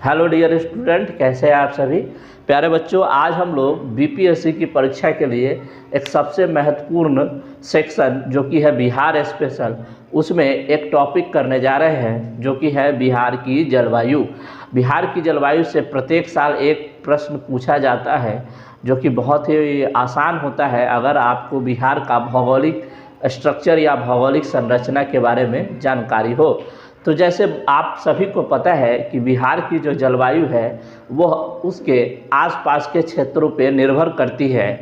Hello dear student, कैसे हैं आप सभी प्यारे बच्चों। आज हम लोग बीपीएससी की परीक्षा के लिए एक सबसे महत्वपूर्ण सेक्शन जो कि है बिहार स्पेशल, उसमें एक टॉपिक करने जा रहे हैं जो कि है बिहार की जलवायु। बिहार की जलवायु से प्रत्येक साल एक प्रश्न पूछा जाता है जो कि बहुत ही आसान होता है अगर आपको बिहार का भौगोलिक स्ट्रक्चर या भौगोलिक संरचना के बारे में जानकारी हो। तो जैसे आप सभी को पता है कि बिहार की जो जलवायु है वह उसके आसपास के क्षेत्रों पे निर्भर करती है।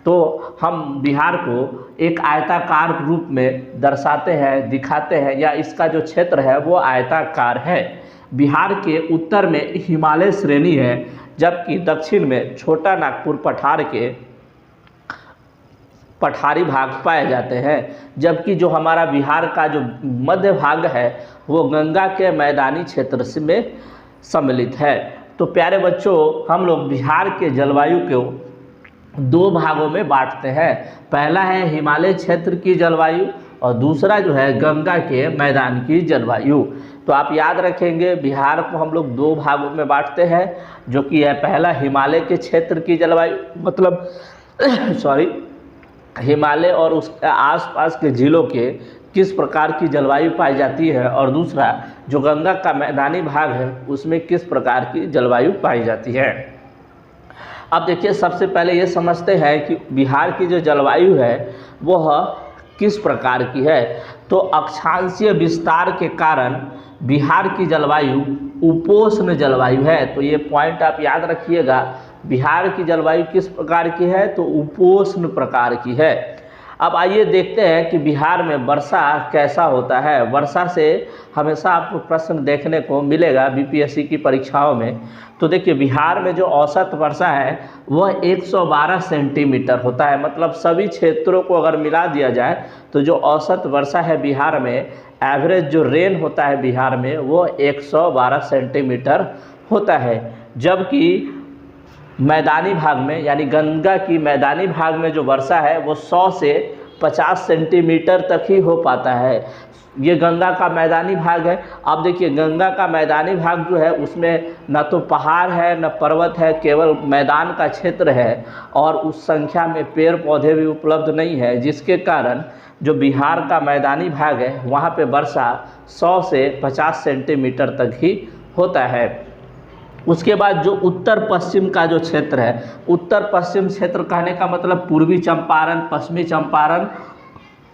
तो हम बिहार को एक आयताकार रूप में दर्शाते हैं, दिखाते हैं, या इसका जो क्षेत्र है वो आयताकार है। बिहार के उत्तर में हिमालय श्रेणी है, जबकि दक्षिण में छोटा नागपुर पठार के पठारी भाग पाए जाते हैं, जबकि जो हमारा बिहार का जो मध्य भाग है वो गंगा के मैदानी क्षेत्र में सम्मिलित है। तो प्यारे बच्चों, हम लोग बिहार के जलवायु को दो भागों में बांटते हैं। पहला है हिमालय क्षेत्र की जलवायु और दूसरा जो है गंगा के मैदान की जलवायु। तो आप याद रखेंगे, बिहार को हम लोग दो भागों में बांटते हैं, जो कि है पहला हिमालय के क्षेत्र की जलवायु, मतलब हिमालय और उसके आसपास के जिलों के किस प्रकार की जलवायु पाई जाती है, और दूसरा जो गंगा का मैदानी भाग है उसमें किस प्रकार की जलवायु पाई जाती है। अब देखिए, सबसे पहले ये समझते हैं कि बिहार की जो जलवायु है वह किस प्रकार की है। तो अक्षांशीय विस्तार के कारण बिहार की जलवायु उपोष्ण जलवायु है। तो ये पॉइंट आप याद रखिएगा, बिहार की जलवायु किस प्रकार की है, तो उपोष्ण प्रकार की है। अब आइए देखते हैं कि बिहार में वर्षा कैसा होता है। वर्षा से हमेशा आपको प्रश्न देखने को मिलेगा बीपीएससी की परीक्षाओं में। तो देखिए, बिहार में जो औसत वर्षा है वह 112 सेंटीमीटर होता है। मतलब सभी क्षेत्रों को अगर मिला दिया जाए तो जो औसत वर्षा है बिहार में, एवरेज जो रेन होता है बिहार में, वो 112 सेंटीमीटर होता है। जबकि मैदानी भाग में, यानी गंगा की मैदानी भाग में जो वर्षा है वो 100 से 50 सेंटीमीटर तक ही हो पाता है। ये गंगा का मैदानी भाग है। अब देखिए, गंगा का मैदानी भाग जो है उसमें न तो पहाड़ है न पर्वत है, केवल मैदान का क्षेत्र है, और उस संख्या में पेड़ पौधे भी उपलब्ध नहीं है, जिसके कारण जो बिहार का मैदानी भाग है वहाँ पे वर्षा 100 से 50 सेंटीमीटर तक ही होता है। उसके बाद जो उत्तर पश्चिम का जो क्षेत्र है, उत्तर पश्चिम क्षेत्र कहने का मतलब पूर्वी चंपारण, पश्चिमी चंपारण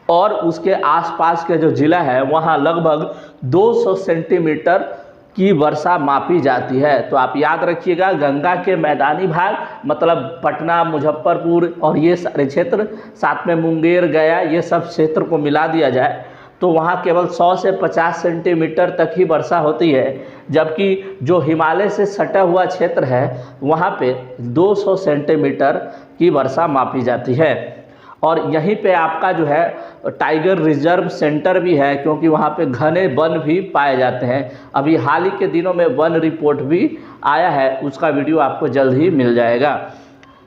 और उसके आसपास के जो ज़िला है वहाँ लगभग 200 सेंटीमीटर की वर्षा मापी जाती है। तो आप याद रखिएगा, गंगा के मैदानी भाग मतलब पटना, मुजफ्फरपुर और ये सारे क्षेत्र, साथ में मुंगेर, गया, ये सब क्षेत्र को मिला दिया जाए तो वहाँ केवल 100 से 50 सेंटीमीटर तक ही वर्षा होती है। जबकि जो हिमालय से सटा हुआ क्षेत्र है वहाँ पे 200 सेंटीमीटर की वर्षा मापी जाती है। और यहीं पे आपका जो है टाइगर रिजर्व सेंटर भी है, क्योंकि वहाँ पे घने वन भी पाए जाते हैं। अभी हाल ही के दिनों में वन रिपोर्ट भी आया है, उसका वीडियो आपको जल्द ही मिल जाएगा।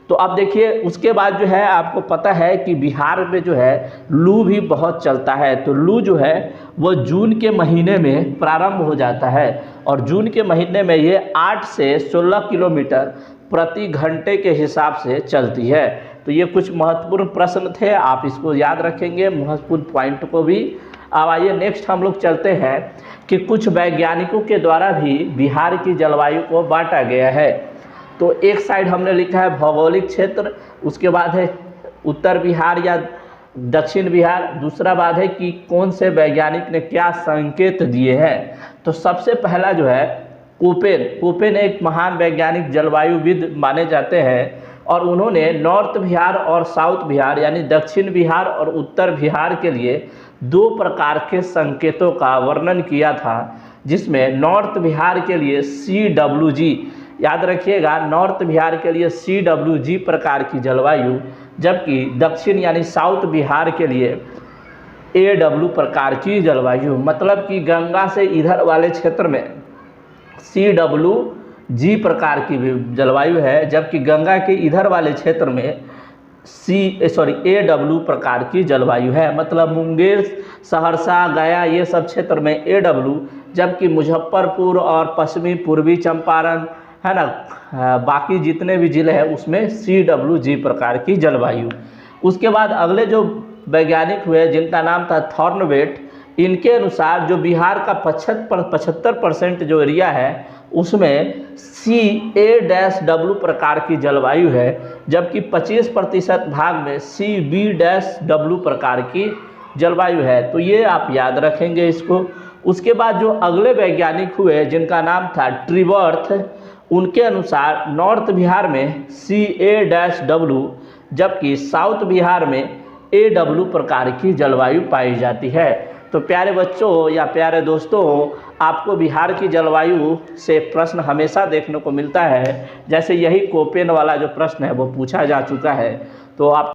तो अब देखिए, उसके बाद जो है आपको पता है कि बिहार में जो है लू भी बहुत चलता है। तो लू जो है वो जून के महीने में प्रारंभ हो जाता है, और जून के महीने में ये 8 से 16 किलोमीटर प्रति घंटे के हिसाब से चलती है। तो ये कुछ महत्वपूर्ण प्रश्न थे, आप इसको याद रखेंगे, महत्वपूर्ण पॉइंट को भी। अब आइए नेक्स्ट हम लोग चलते हैं कि कुछ वैज्ञानिकों के द्वारा भी बिहार की जलवायु को बांटा गया है। तो एक साइड हमने लिखा है भौगोलिक क्षेत्र, उसके बाद है उत्तर बिहार या दक्षिण बिहार, दूसरा बात है कि कौन से वैज्ञानिक ने क्या संकेत दिए हैं। तो सबसे पहला जो है कोपेन एक महान वैज्ञानिक जलवायुविद माने जाते हैं, और उन्होंने नॉर्थ बिहार और साउथ बिहार यानी दक्षिण बिहार और उत्तर बिहार के लिए दो प्रकार के संकेतों का वर्णन किया था, जिसमें नॉर्थ बिहार के लिए CWG, याद रखिएगा, नॉर्थ बिहार के लिए CWG प्रकार की जलवायु, जबकि दक्षिण यानी साउथ बिहार के लिए AW प्रकार की जलवायु। मतलब कि गंगा से इधर वाले क्षेत्र में CWG प्रकार की जलवायु है, जबकि गंगा के इधर वाले क्षेत्र में AW प्रकार की जलवायु है। मतलब मुंगेर, सहरसा, गया ये सब क्षेत्र में AW जबकि मुजफ्फरपुर और पश्चिमी पूर्वी चंपारण है ना, बाकी जितने भी ज़िले हैं उसमें CWG प्रकार की जलवायु। उसके बाद अगले जो वैज्ञानिक हुए जिनका नाम था थॉर्नवेट, इनके अनुसार जो बिहार का 75% जो एरिया है उसमें CA-W प्रकार की जलवायु है, जबकि 25% भाग में CB-W प्रकार की जलवायु है। तो ये आप याद रखेंगे इसको। उसके बाद जो अगले वैज्ञानिक हुए जिनका नाम था ट्रीवर्थ, उनके अनुसार नॉर्थ बिहार में CA-W, जबकि साउथ बिहार में AW प्रकार की जलवायु पाई जाती है। तो प्यारे बच्चों या प्यारे दोस्तों, आपको बिहार की जलवायु से प्रश्न हमेशा देखने को मिलता है, जैसे यही कोपेन वाला जो प्रश्न है वो पूछा जा चुका है। तो आप